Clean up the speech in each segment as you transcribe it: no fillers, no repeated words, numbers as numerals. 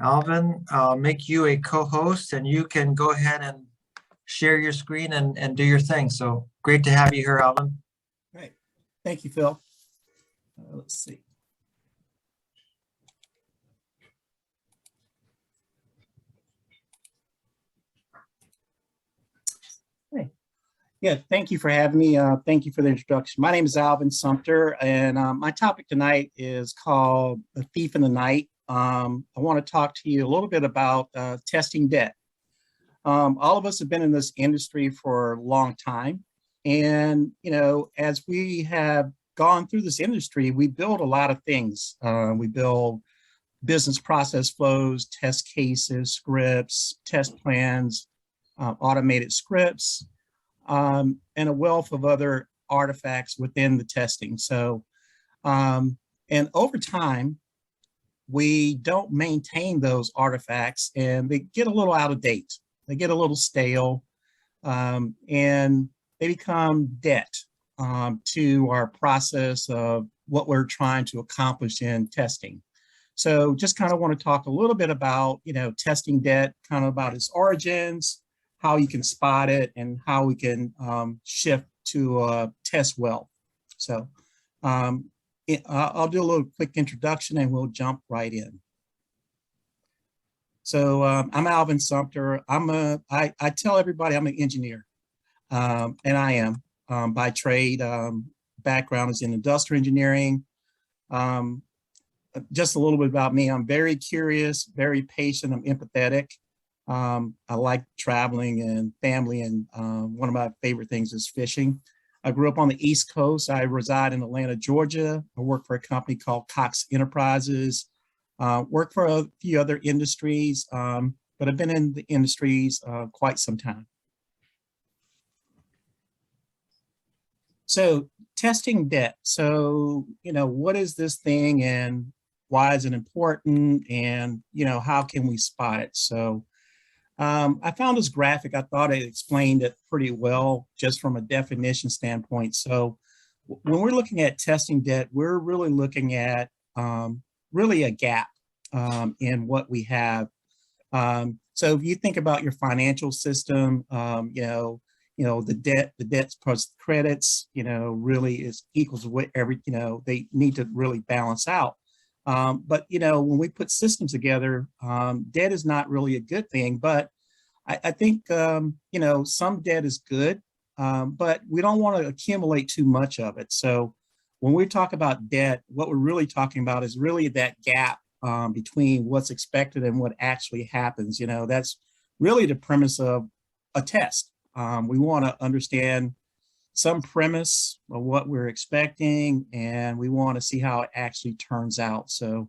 Alvin, I'll make you a co-host and you can go ahead and share your screen and do your thing. So great to have you here, Alvin. Right. Thank you, Phil. Let's see. Hey. Yeah, thank you for having me. Thank you for the introduction. My name is Alvin Sumter, and my topic tonight is called The Thief in the Night. I want to talk to you a little bit about testing debt. All of us have been in this industry for a long time. And, you know, as we have gone through this industry, we build a lot of things. We build business process flows, test cases, scripts, test plans, automated scripts, and a wealth of other artifacts within the testing. So, and over time, we don't maintain those artifacts and they get a little out of date. They get a little stale, and they become debt to our process of what we're trying to accomplish in testing. So just kind of want to talk a little bit about, you know, testing debt, kind of about its origins, how you can spot it, and how we can shift to test well. So I'll do a little quick introduction and we'll jump right in. So I'm Alvin Sumter. I tell everybody I'm an engineer, and I am by trade. Background is in industrial engineering. Just a little bit about me. I'm very curious, very patient. I'm empathetic. I like traveling and family, and one of my favorite things is fishing. I grew up on the East Coast. I reside in Atlanta, Georgia. I work for a company called Cox Enterprises. Work for a few other industries, but I've been in the industries quite some time. So testing debt. So, you know, what is this thing and why is it important? And, you know, how can we spot it? So I found this graphic. I thought it explained it pretty well just from a definition standpoint. So when we're looking at testing debt, we're really looking at really a gap in what we have. So if you think about your financial system, the debts plus credits, you know, really is equals what they need to really balance out. But, you know, when we put systems together, debt is not really a good thing, but I think, you know, some debt is good, but we don't want to accumulate too much of it. So when we talk about debt, what we're really talking about is really that gap between what's expected and what actually happens. You know, that's really the premise of a test. We want to understand some premise of what we're expecting, and we want to see how it actually turns out. So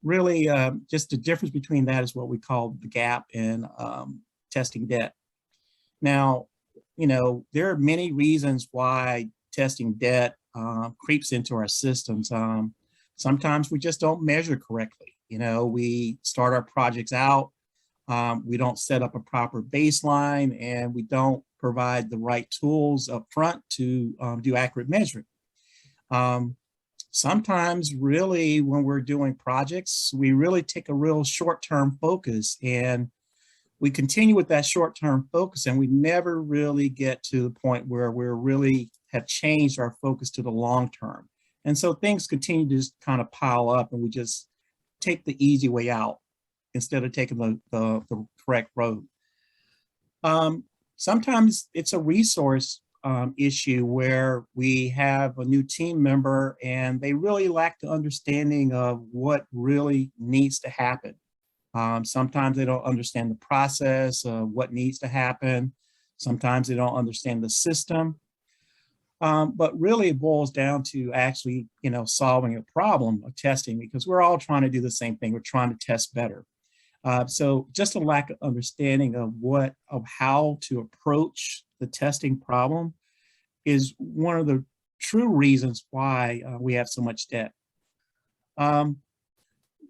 really just the difference between that is what we call the gap in testing debt. Now, you know, there are many reasons why testing debt creeps into our systems. Sometimes we just don't measure correctly. You know, we start our projects out, we don't set up a proper baseline, and we don't provide the right tools up front to do accurate measuring. Sometimes really when we're doing projects, we really take a real short-term focus and we continue with that short-term focus and we never really get to the point where we're really have changed our focus to the long-term. And so things continue to just kind of pile up and we just take the easy way out instead of taking the correct road. Sometimes it's a resource issue where we have a new team member and they really lack the understanding of what really needs to happen. Sometimes they don't understand the process of what needs to happen. Sometimes they don't understand the system. But really it boils down to actually, you know, solving a problem of testing because we're all trying to do the same thing. We're trying to test better. So just a lack of understanding of how to approach the testing problem is one of the true reasons why we have so much debt.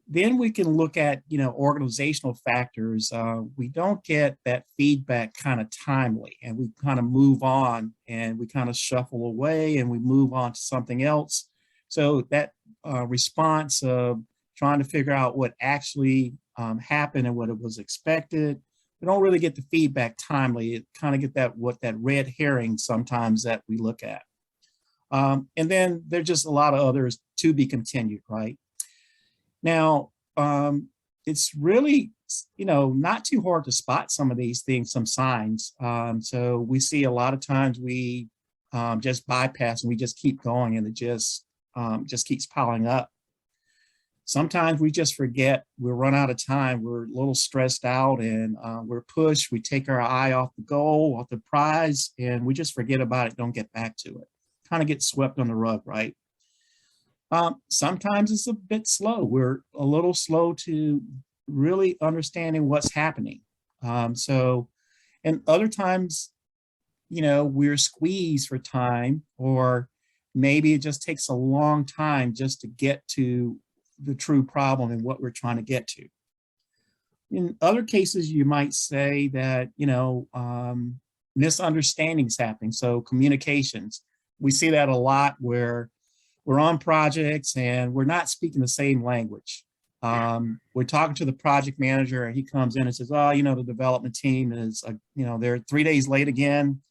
Then we can look at, you know, organizational factors. We don't get that feedback kind of timely and we kind of move on and we kind of shuffle away and we move on to something else. So that response of trying to figure out what actually happened and what it was expected. We don't really get the feedback timely. It kind of get that red herring sometimes that we look at. And then there's just a lot of others to be continued, right? Now, it's really, not too hard to spot some of these things, some signs. So we see a lot of times we just bypass and we just keep going, and it just keeps piling up. Sometimes we just forget, we run out of time, we're a little stressed out, and we're pushed, we take our eye off the goal, off the prize, and we just forget about it, don't get back to it. Kind of get swept on the rug, right? Sometimes it's a bit slow. We're a little slow to really understanding what's happening. And other times, we're squeezed for time, or maybe it just takes a long time just to get to the true problem and what we're trying to get to. In other cases, you might say that, misunderstandings happening. So communications, we see that a lot where we're on projects and we're not speaking the same language. We're talking to the project manager and he comes in and says, oh, the development team is, they're 3 days late again.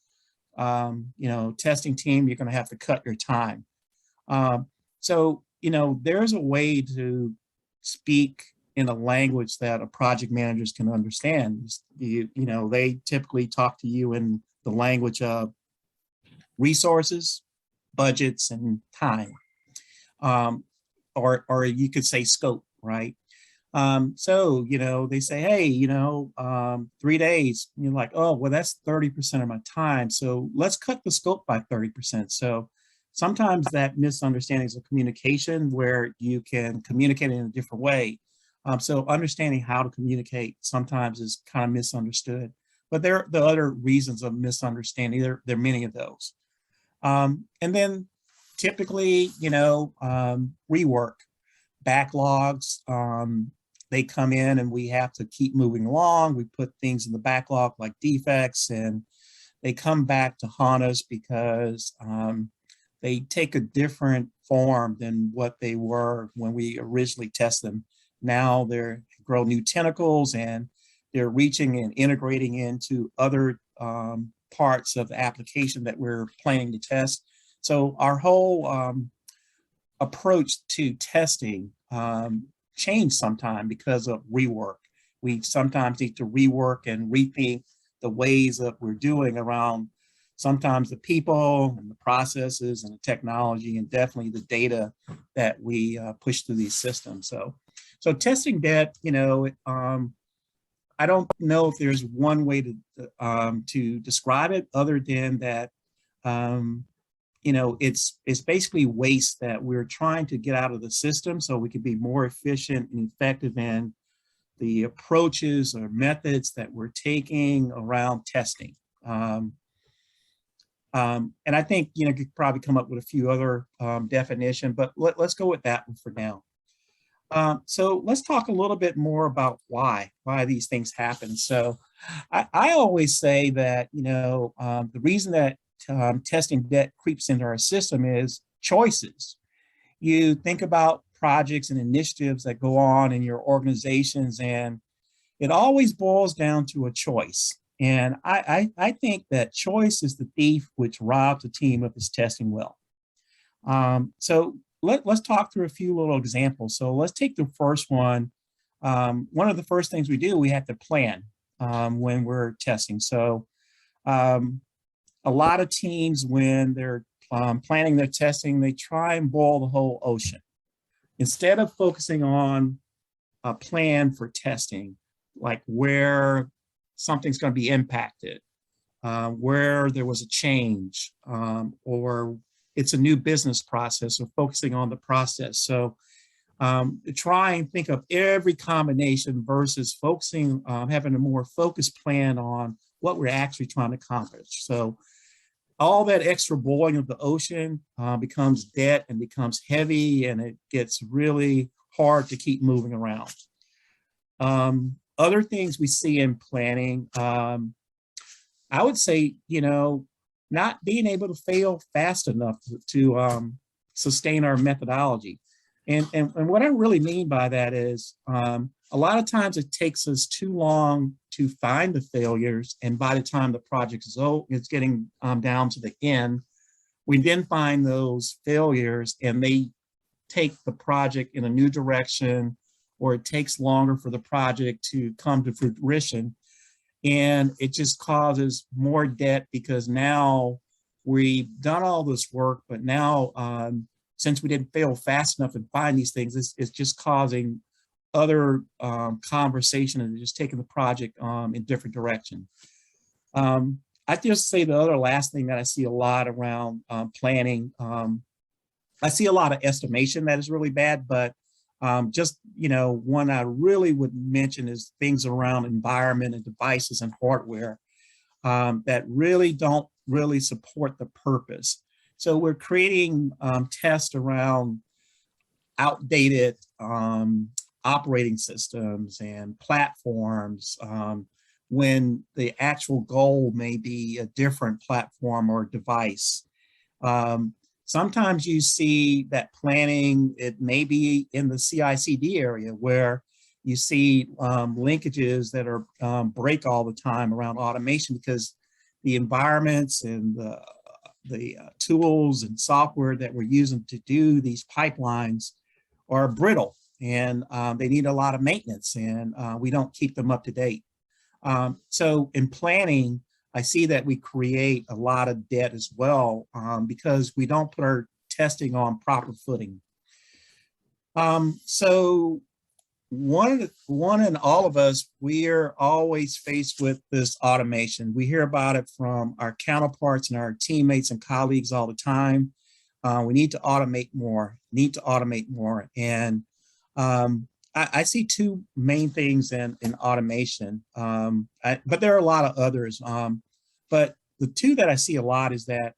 Testing team, you're going to have to cut your time. So there's a way to speak in a language that a project managers can understand. They typically talk to you in the language of resources, budgets, and time. Or you could say scope, right? So, they say, hey, 3 days. And you're like, oh, well, that's 30% of my time. So let's cut the scope by 30%. So sometimes that misunderstanding is a communication where you can communicate in a different way. So understanding how to communicate sometimes is kind of misunderstood. But there are the other reasons of misunderstanding. There are many of those. And then typically, rework, backlogs, they come in and we have to keep moving along. We put things in the backlog like defects, and they come back to haunt us because they take a different form than what they were when we originally test them. Now they grow new tentacles and they're reaching and integrating into other parts of the application that we're planning to test. So our whole approach to testing changed sometime because of rework. We sometimes need to rework and rethink the ways that we're doing around sometimes the people and the processes and the technology, and definitely the data that we push through these systems. So testing debt, I don't know if there's one way to describe it other than that, it's basically waste that we're trying to get out of the system so we can be more efficient and effective in the approaches or methods that we're taking around testing. And I think, you could probably come up with a few other definitions, but let's go with that one for now. So let's talk a little bit more about why these things happen. So I always say that, the reason that testing debt creeps into our system is choices. You think about projects and initiatives that go on in your organizations, and it always boils down to a choice. And I think that choice is the thief which robs a team of its testing well. So let's talk through a few little examples. So let's take the first one. One of the first things we do, we have to plan when we're testing. So a lot of teams, when they're planning their testing, they try and boil the whole ocean. Instead of focusing on a plan for testing, like where something's going to be impacted, where there was a change, or it's a new business process, or focusing on the process. So try and think of every combination versus focusing, having a more focused plan on what we're actually trying to accomplish. So all that extra boiling of the ocean becomes debt and becomes heavy, and it gets really hard to keep moving around. Other things we see in planning, I would say, not being able to fail fast enough to sustain our methodology. And what I really mean by that is a lot of times it takes us too long to find the failures. And by the time the project is over, it's getting down to the end, we then find those failures and they take the project in a new direction, or it takes longer for the project to come to fruition. And it just causes more debt because now we've done all this work, but now since we didn't fail fast enough and find these things, it's just causing other conversation and just taking the project in different direction. I just say the other last thing that I see a lot around planning. I see a lot of estimation that is really bad, but just, one I really would mention is things around environment and devices and hardware that really don't really support the purpose. So we're creating tests around outdated operating systems and platforms when the actual goal may be a different platform or device. Sometimes you see that planning, it may be in the CI/CD area where you see linkages that are break all the time around automation because the environments and the tools and software that we're using to do these pipelines are brittle and they need a lot of maintenance and we don't keep them up to date. So in planning, I see that we create a lot of debt as well because we don't put our testing on proper footing. So one and all of us, we are always faced with this automation. We hear about it from our counterparts and our teammates and colleagues all the time. We need to automate more, And I see two main things in automation, but there are a lot of others. But the two that I see a lot is that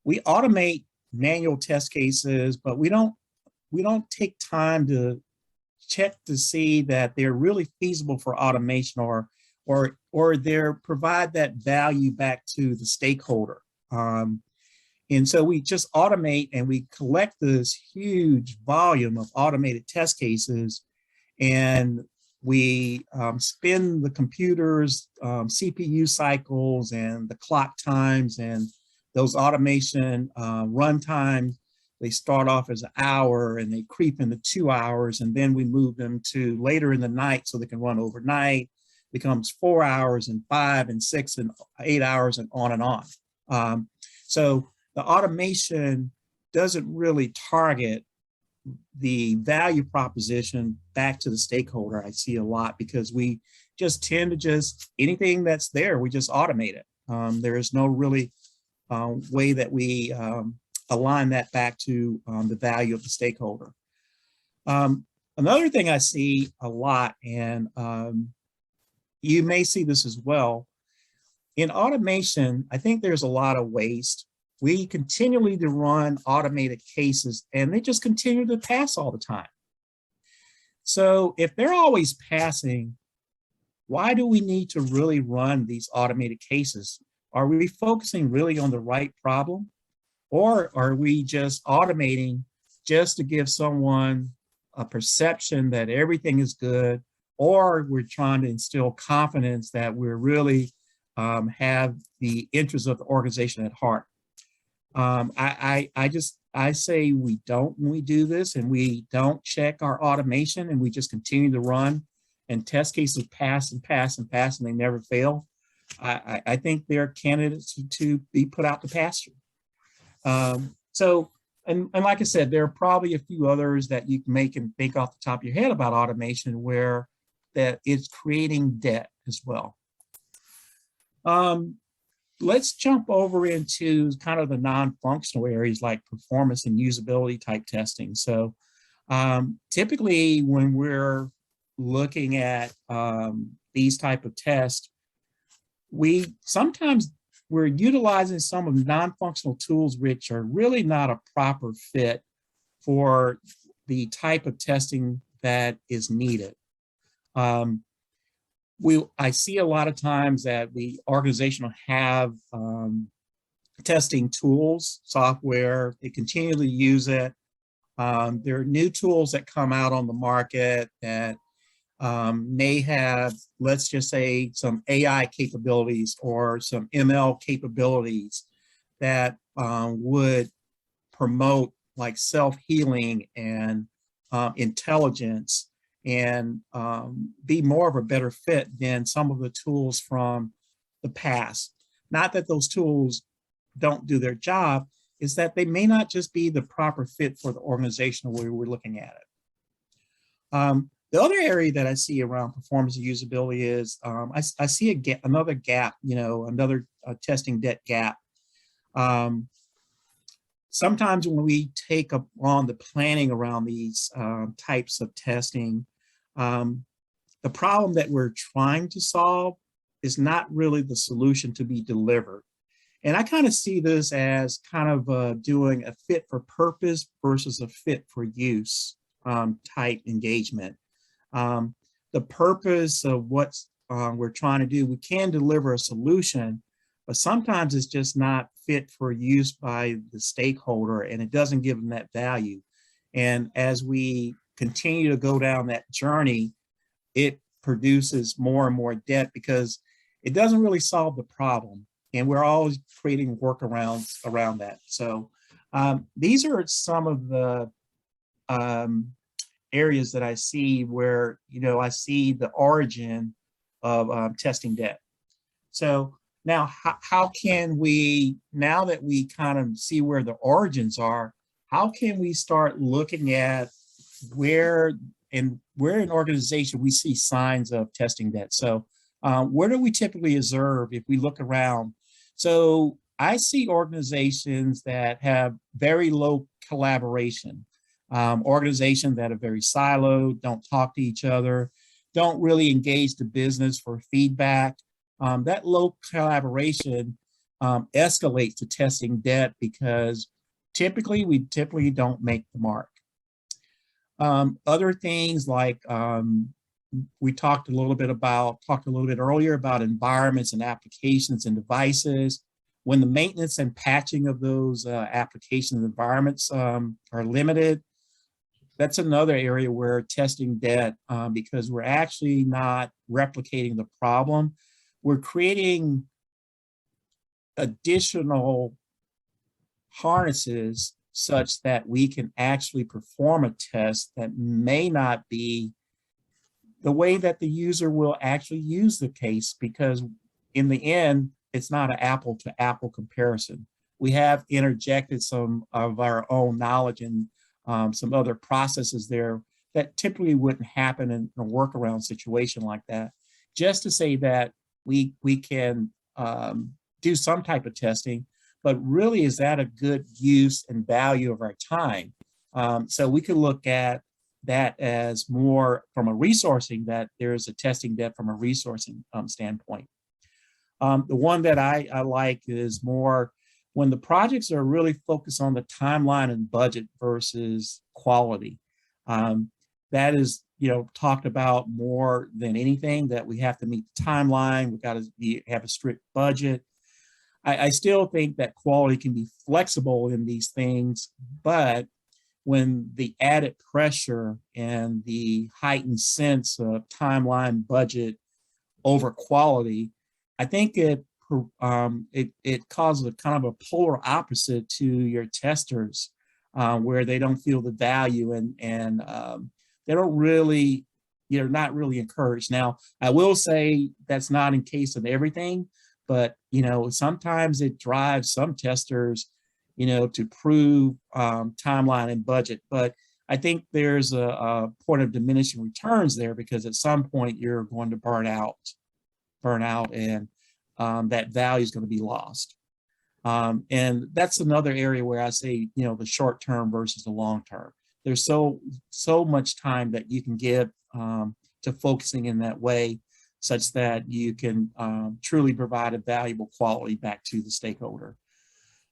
we automate manual test cases, but we don't take time to check to see that they're really feasible for automation or they're provide that value back to the stakeholder. And so we just automate and we collect this huge volume of automated test cases and we spin the computers, CPU cycles and the clock times and those automation run times. They start off as an hour and they creep into 2 hours and then we move them to later in the night so they can run overnight, becomes 4 hours and 5 and 6 and 8 hours and on. So the automation doesn't really target the value proposition back to the stakeholder. I see a lot because we just tend to anything that's there, we just automate it. There is no really way that we align that back to the value of the stakeholder. Another thing I see a lot, and you may see this as well, in automation, I think there's a lot of waste. We continually to run automated cases and they just continue to pass all the time. So if they're always passing, why do we need to really run these automated cases? Are we focusing really on the right problem? Or are we just automating just to give someone a perception that everything is good? Or we're trying to instill confidence that we're really have the interests of the organization at heart. I say we don't when we do this and we don't check our automation and we just continue to run and test cases pass and pass and pass and they never fail. I think they're candidates to be put out to pasture. So, and like I said, there are probably a few others that you can make and think off the top of your head about automation where that it's creating debt as well. Let's jump over into kind of the non-functional areas like performance and usability type testing. So typically when we're looking at these type of tests, sometimes we're utilizing some of the non-functional tools which are really not a proper fit for the type of testing that is needed. I see a lot of times that the organization will have testing tools, software, they continually use it, There are new tools that come out on the market that may have, let's just say, some AI capabilities or some ML capabilities that would promote like self-healing and intelligence and be more of a better fit than some of the tools from the past. Not that those tools don't do their job, is that they may not just be the proper fit for the organization where we're looking at it. The other area that I see around performance and usability is I see another gap, another testing debt gap. Sometimes when we take up on the planning around these types of testing, the problem that we're trying to solve is not really the solution to be delivered. And I kind of see this as kind of doing a fit for purpose versus a fit for use type engagement. The purpose of what we're trying to do, we can deliver a solution, but sometimes it's just not fit for use by the stakeholder and it doesn't give them that value. And as we continue to go down that journey, it produces more and more debt because it doesn't really solve the problem. And we're always creating workarounds around that. So these are some of the areas that I see where, I see the origin of testing debt. So now, how can we, now that we kind of see where the origins are, how can we start looking at where in an organization we see signs of testing debt? So where do we typically observe if we look around? So I see organizations that have very low collaboration, organizations that are very siloed, don't talk to each other, don't really engage the business for feedback. That low collaboration escalates to testing debt because we typically don't make the mark. Other things like we talked a little bit earlier about environments and applications and devices. When the maintenance and patching of those applications and environments are limited, that's another area where testing debt, because we're actually not replicating the problem. We're creating additional harnesses such that we can actually perform a test that may not be the way that the user will actually use the case, because in the end, it's not an apple to apple comparison. We have interjected some of our own knowledge and some other processes there that typically wouldn't happen in a workaround situation like that, just to say that we can do some type of testing, but really, is that a good use and value of our time? So we could look at that as more from a resourcing, that there is a testing debt from a resourcing standpoint. The one that I like is more when the projects are really focused on the timeline and budget versus quality. That is, talked about more than anything, that we have to meet the timeline, we've got to have a strict budget. I still think that quality can be flexible in these things, but when the added pressure and the heightened sense of timeline, budget over quality, I think it causes a kind of a polar opposite to your testers, where they don't feel the value and they don't really, not really encouraged. Now, I will say that's not in case of everything, but sometimes it drives some testers, to prove timeline and budget. But I think there's a point of diminishing returns there, because at some point you're going to burn out, and that value is going to be lost. And that's another area where I say, the short term versus the long term. There's so much time that you can give to focusing in that way, such that you can truly provide a valuable quality back to the stakeholder.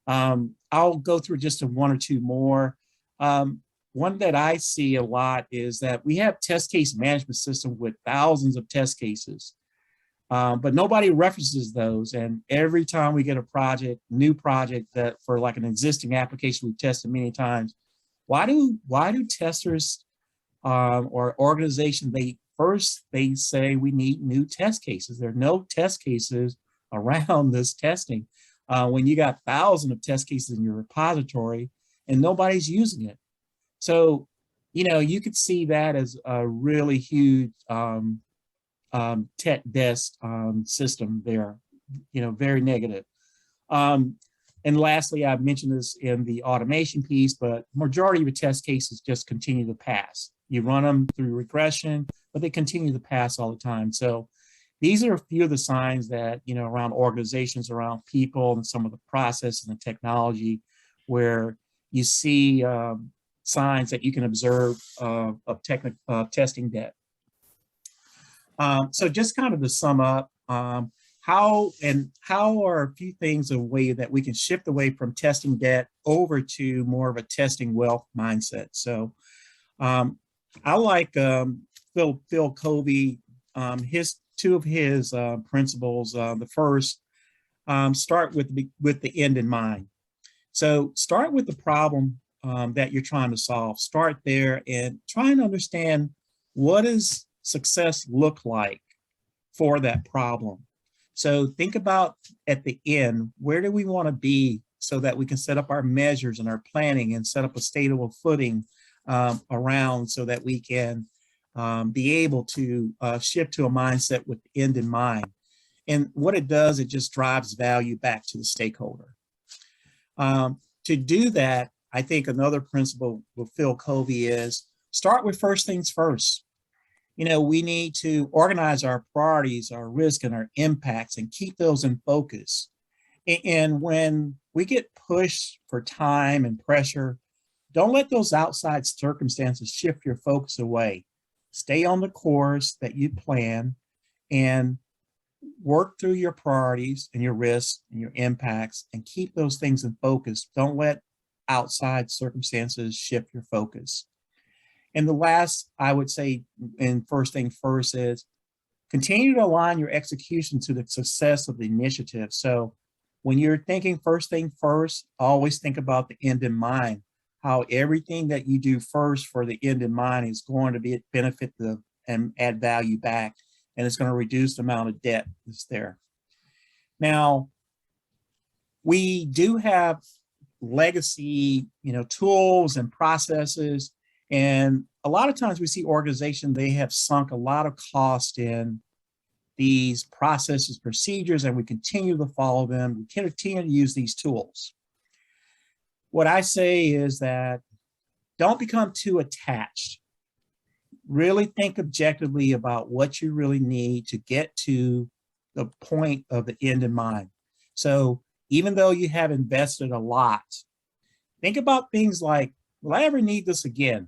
I'll go through just one or two more. One that I see a lot is that we have test case management system with thousands of test cases, but nobody references those. And every time we get a new project that for like an existing application we've tested many times, Why do testers or organizations, they say we need new test cases? There are no test cases around this testing when you got thousands of test cases in your repository and nobody's using it. So, you could see that as a really huge tech debt system there, very negative. And lastly, I've mentioned this in the automation piece, but majority of the test cases just continue to pass. You run them through regression, but they continue to pass all the time. So these are a few of the signs that, around organizations, around people, and some of the processes and technology where you see signs that you can observe of testing debt. So just kind of to sum up, how are a few things a way that we can shift away from testing debt over to more of a testing wealth mindset? So I like Phil Covey, two of his principles. The first, start with the end in mind. So start with the problem that you're trying to solve. Start there and try and understand, what does success look like for that problem? So think about at the end, where do we want to be so that we can set up our measures and our planning and set up a stable footing around, so that we can be able to shift to a mindset with the end in mind. And what it does, it just drives value back to the stakeholder. To do that, I think another principle with Phil Covey is start with first things first. We need to organize our priorities, our risk, and our impacts, and keep those in focus. And when we get pushed for time and pressure, don't let those outside circumstances shift your focus away. Stay on the course that you plan and work through your priorities and your risks and your impacts, and keep those things in focus. Don't let outside circumstances shift your focus. And the last, I would say, and first thing first, is continue to align your execution to the success of the initiative. So when you're thinking first thing first, always think about the end in mind, how everything that you do first for the end in mind is going to benefit and add value back, and it's going to reduce the amount of debt that's there. Now, we do have legacy, tools and processes. And a lot of times we see organizations, they have sunk a lot of cost in these processes, procedures, and we continue to follow them. We continue to use these tools. What I say is that don't become too attached. Really think objectively about what you really need to get to the point of the end in mind. So even though you have invested a lot, think about things like, will I ever need this again?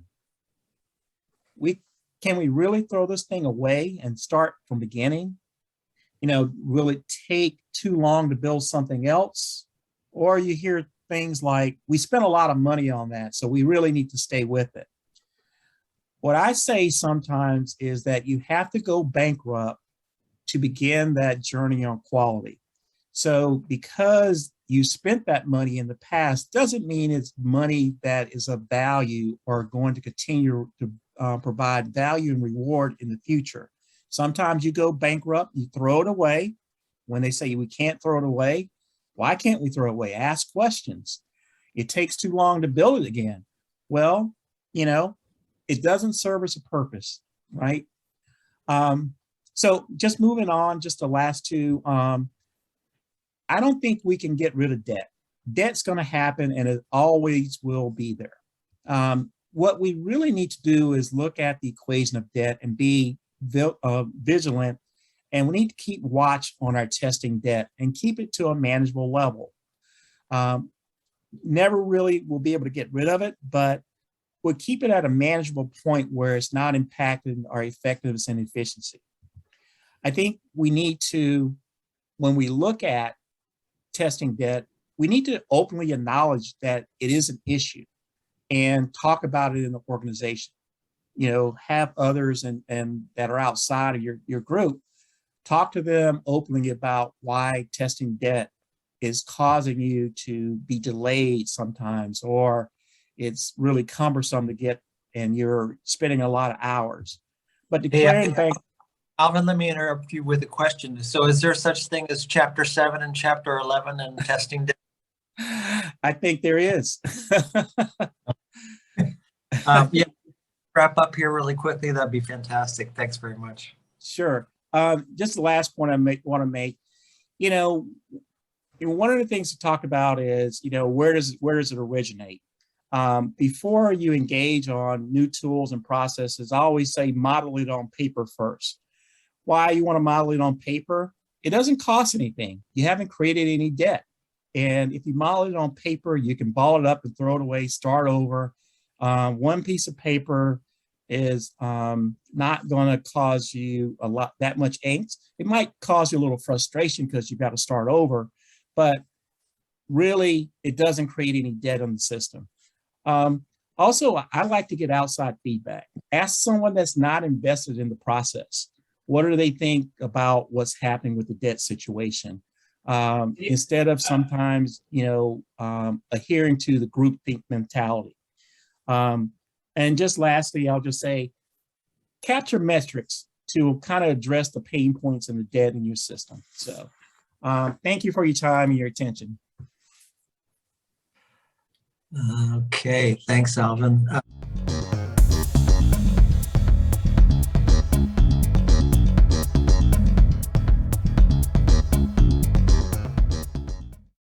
Can we really throw this thing away and start from beginning? Will it take too long to build something else? Or you hear things like, we spent a lot of money on that, so we really need to stay with it. What I say sometimes is that you have to go bankrupt to begin that journey on quality. So because you spent that money in the past doesn't mean it's money that is of value or going to continue to provide value and reward in the future. Sometimes you go bankrupt, you throw it away. When they say we can't throw it away, why can't we throw it away? Ask questions. It takes too long to build it again. Well, it doesn't serve as a purpose, right? So just moving on, just the last two, I don't think we can get rid of debt. Debt's going to happen, and it always will be there. What we really need to do is look at the equation of debt and be vigilant, and we need to keep watch on our testing debt and keep it to a manageable level. Never really will be able to get rid of it, but we'll keep it at a manageable point where it's not impacting our effectiveness and efficiency. I think we need to, when we look at testing debt, we need to openly acknowledge that it is an issue and talk about it in the organization. Have others and that are outside of your group, talk to them openly about why testing debt is causing you to be delayed sometimes, or it's really cumbersome to get, and you're spending a lot of hours. But Hey, declaring bank, Alvin, let me interrupt you with a question. So is there such thing as Chapter 7 and Chapter 11 and testing? I think there is. Yeah, wrap up here really quickly. That'd be fantastic. Thanks very much. Sure. Just the last point I want to make, you know, one of the things to talk about is, you know, where does it originate? Before you engage on new tools and processes, I always say model it on paper first. Why you want to model it on paper? It doesn't cost anything. You haven't created any debt. And if you model it on paper, you can ball it up and throw it away, start over. One piece of paper is not going to cause you that much angst. It might cause you a little frustration because you've got to start over, but really it doesn't create any debt on the system. Also, I like to get outside feedback. Ask someone that's not invested in the process. What do they think about what's happening with the debt situation? Instead of sometimes, you know, adhering to the group think mentality. And just lastly, I'll just say, capture metrics to kind of address the pain points and the debt in your system. So thank you for your time and your attention. Okay, thanks, Alvin.